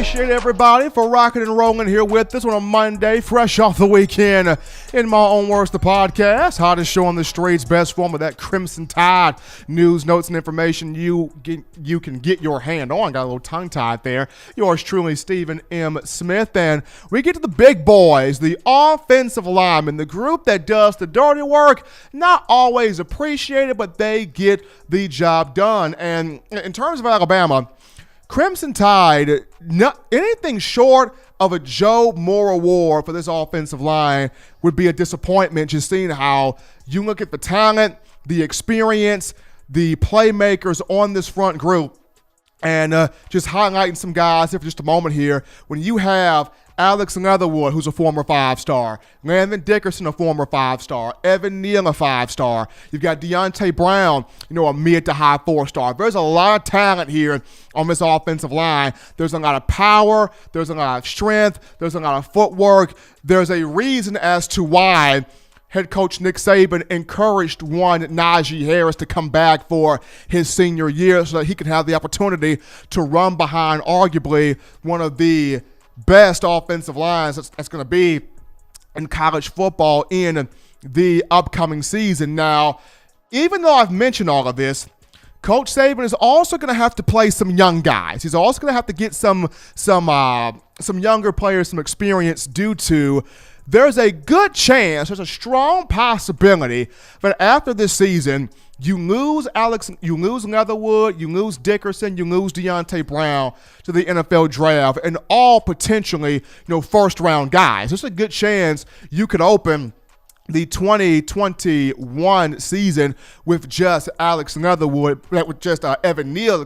Appreciate everybody for rocking and rolling here with us on a Monday, fresh off the weekend. In my own words, the podcast, hottest show on the streets, best form of that Crimson Tide news, notes, and information you can get your hand on. Got a little tongue-tied there. Yours truly, Stephen M. Smith. And we get to the big boys, the offensive linemen, the group that does the dirty work. Not always appreciated, but they get the job done. And in terms of Alabama, Crimson Tide, anything short of a Joe Moore award for this offensive line would be a disappointment, just seeing how you look at the talent, the experience, the playmakers on this front group, and just highlighting some guys here for just a moment here. When you have Alex Leatherwood, who's a former 5-star. Landon Dickerson, a former 5-star. Evan Neal, a 5-star. You've got Deontay Brown, a mid to high 4-star. There's a lot of talent here on this offensive line. There's a lot of power. There's a lot of strength. There's a lot of footwork. There's a reason as to why head coach Nick Saban encouraged one Najee Harris to come back for his senior year so that he could have the opportunity to run behind arguably one of the best offensive lines that's going to be in college football in the upcoming season. Now, even though I've mentioned all of this, Coach Saban is also going to have to play some young guys. He's also going to have to get some younger players some experience due to there's a good chance, there's a strong possibility that after this season, you lose Leatherwood, you lose Dickerson, you lose Deontay Brown to the NFL draft, and all potentially, first-round guys. There's a good chance you could open the 2021 season with just Alex Leatherwood, with just Evan Neal,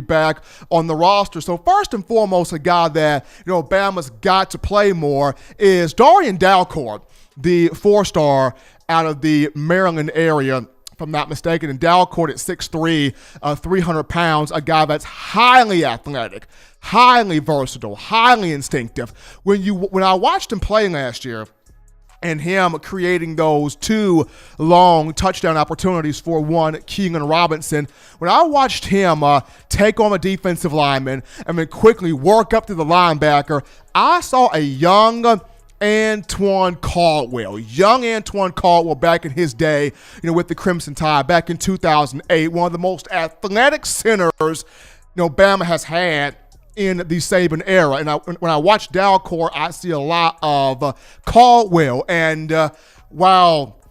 back on the roster. So first and foremost, a guy that, Bama's got to play more is Darrian Dalcourt, the 4-star out of the Maryland area, if I'm not mistaken. And Dalcourt at 6'3", 300 pounds, a guy that's highly athletic, highly versatile, highly instinctive. When I watched him play last year, and him creating those 2 long touchdown opportunities for one Keelan Robinson, when I watched him take on a defensive lineman and then quickly work up to the linebacker, I saw a young Antoine Caldwell back in his day, with the Crimson Tide back in 2008, one of the most athletic centers, Bama has had in the Saban era. And when I watch Dalcourt, I see a lot of Caldwell. And while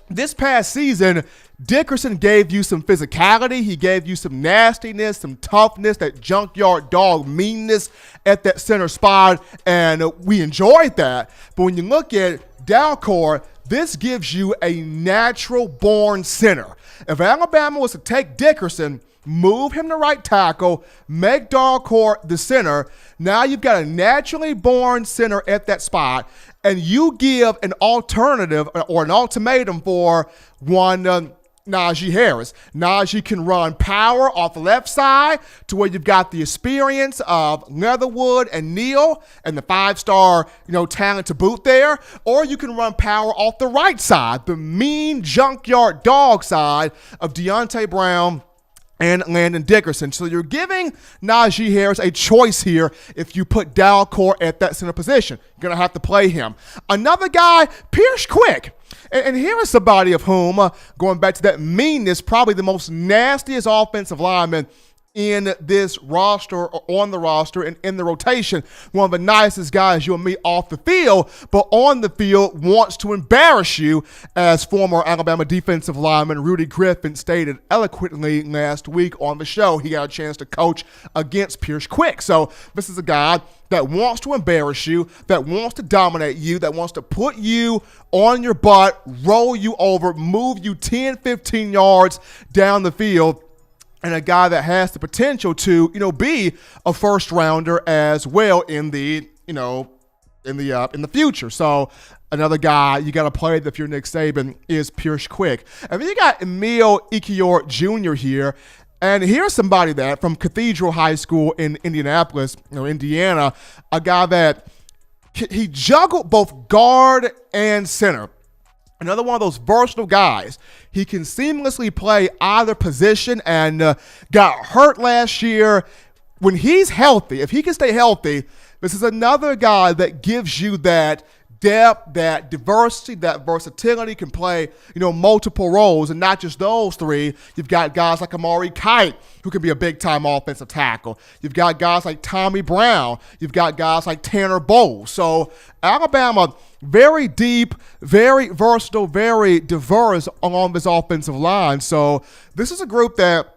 this past season, Dickerson gave you some physicality, he gave you some nastiness, some toughness, that junkyard dog meanness at that center spot, and we enjoyed that. But when you look at Dalcourt, this gives you a natural-born center. If Alabama was to take Dickerson, move him to right tackle, make Dalcourt the center, now you've got a naturally born center at that spot, and you give an alternative or an ultimatum for one Najee Harris. Najee can run power off the left side to where you've got the experience of Leatherwood and Neal and the 5-star, talent to boot there, or you can run power off the right side, the mean junkyard dog side of Deontay Brown and Landon Dickerson. So you're giving Najee Harris a choice here if you put Dalcourt at that center position. You're going to have to play him. Another guy, Pierce Quick. And here is somebody of whom, going back to that meanness, probably the most nastiest offensive lineman in this roster, or on the roster, and in the rotation. One of the nicest guys you'll meet off the field, but on the field wants to embarrass you, as former Alabama defensive lineman Rudy Griffin stated eloquently last week on the show. He got a chance to coach against Pierce Quick. So this is a guy that wants to embarrass you, that wants to dominate you, that wants to put you on your butt, roll you over, move you 10, 15 yards down the field, and a guy that has the potential to, be a first rounder as well in the future. So another guy you got to play if you're Nick Saban is Pierce Quick. And then you got Emil Ekiyor Jr. here. And here's somebody that from Cathedral High School in Indianapolis, Indiana, a guy that he juggled both guard and center. Another one of those versatile guys. He can seamlessly play either position and got hurt last year, when he's healthy, if he can stay healthy, this is another guy that gives you that depth, that diversity, that versatility, can play, multiple roles, and not just those three. You've got guys like Amari Kite, who can be a big-time offensive tackle. You've got guys like Tommy Brown. You've got guys like Tanner Bowles. So Alabama, very deep, very versatile, very diverse along this offensive line. So this is a group that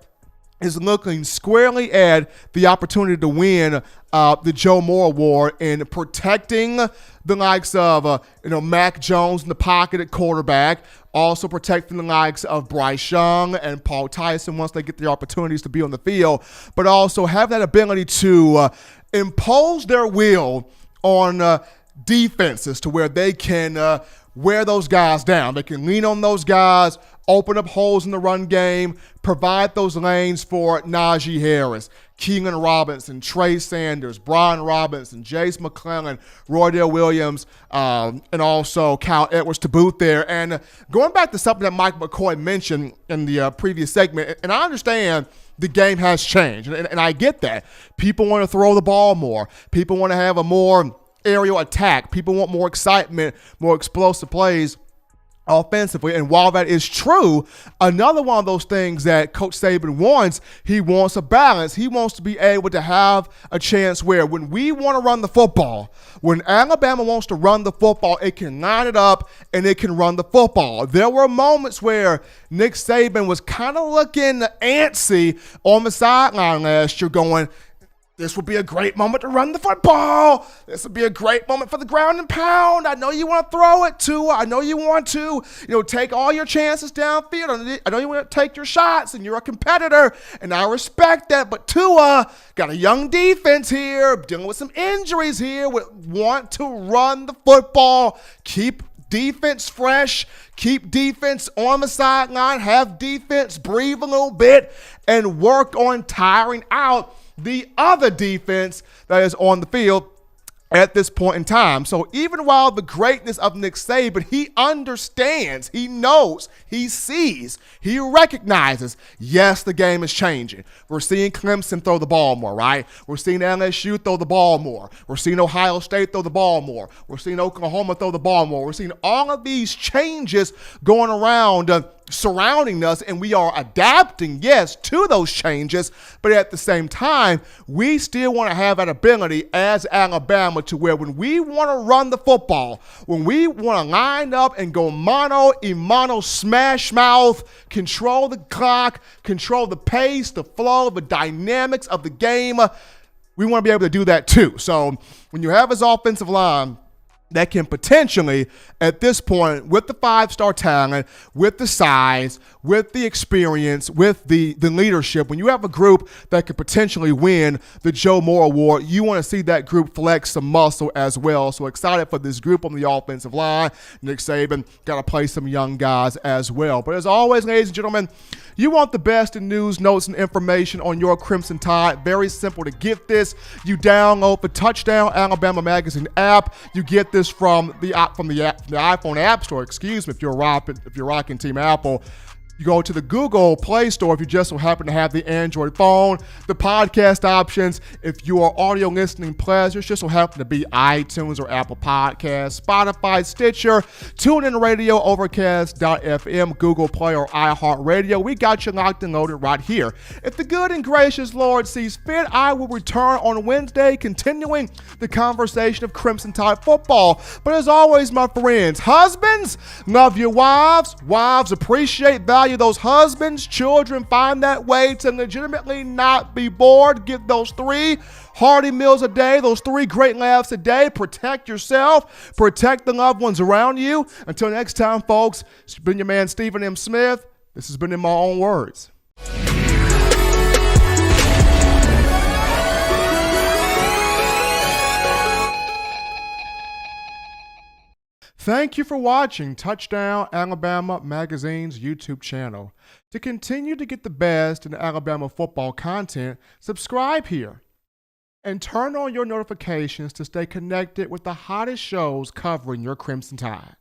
is looking squarely at the opportunity to win the Joe Moore Award in protecting the likes of Mac Jones in the pocket at quarterback, also protecting the likes of Bryce Young and Paul Tyson once they get the opportunities to be on the field, but also have that ability to impose their will on defenses to where they can wear those guys down. They can lean on those guys, open up holes in the run game, provide those lanes for Najee Harris, Keelan Robinson, Trey Sanders, Brian Robinson, Jace McClellan, Roydell Williams, and also Kyle Edwards to boot there. And going back to something that Mike McCoy mentioned in the previous segment, and I understand the game has changed, and I get that. People want to throw the ball more. People want to have a more aerial attack. People want more excitement, more explosive plays offensively. And while that is true, another one of those things that Coach Saban wants, he wants a balance. He wants to be able to have a chance where when we want to run the football, when Alabama wants to run the football, it can line it up and it can run the football. There were moments where Nick Saban was kind of looking antsy on the sideline last year, going, this would be a great moment to run the football. This would be a great moment for the ground and pound. I know you want to throw it, Tua. I know you want to, take all your chances downfield. I know you want to take your shots, and you're a competitor, and I respect that. But Tua got a young defense here, dealing with some injuries here. Want to run the football, keep defense fresh, keep defense on the sideline, have defense breathe a little bit, and work on tiring out the other defense that is on the field at this point in time. So even while the greatness of Nick Saban, he understands, he knows, he sees, he recognizes, yes, the game is changing. We're seeing Clemson throw the ball more, right? We're seeing LSU throw the ball more. We're seeing Ohio State throw the ball more. We're seeing Oklahoma throw the ball more. We're seeing all of these changes going around surrounding us, and we are adapting, yes, to those changes, but at the same time, we still want to have that ability as Alabama to where when we want to run the football, when we want to line up and go mano a mano, smash mouth, control the clock, control the pace, the flow, the dynamics of the game, we want to be able to do that too. So when you have his offensive line that can potentially, at this point, with the five-star talent, with the size, with the experience, with the leadership, when you have a group that could potentially win the Joe Moore Award, you want to see that group flex some muscle as well. So excited for this group on the offensive line. Nick Saban got to play some young guys as well. But as always, ladies and gentlemen, you want the best in news, notes, and information on your Crimson Tide. Very simple to get this. You download the Touchdown Alabama Magazine app. You get this from the iPhone App Store. Excuse me, if you're rocking Team Apple. You go to the Google Play Store if you just so happen to have the Android phone. The podcast options, if you are audio listening pleasures, just so happen to be iTunes or Apple Podcasts, Spotify, Stitcher, TuneIn Radio, Overcast.fm, Google Play, or iHeartRadio. We got you locked and loaded right here. If the good and gracious Lord sees fit, I will return on Wednesday, continuing the conversation of Crimson Tide football. But as always, my friends, husbands, love your wives. Wives, appreciate, value those husbands. Children, find that way to legitimately not be bored. Get those 3 hearty meals a day, those 3 great laughs a day. Protect yourself. Protect the loved ones around you. Until next time, folks, it's been your man, Stephen M. Smith. This has been In My Own Words. Thank you for watching Touchdown Alabama Magazine's YouTube channel. To continue to get the best in Alabama football content, subscribe here and turn on your notifications to stay connected with the hottest shows covering your Crimson Tide.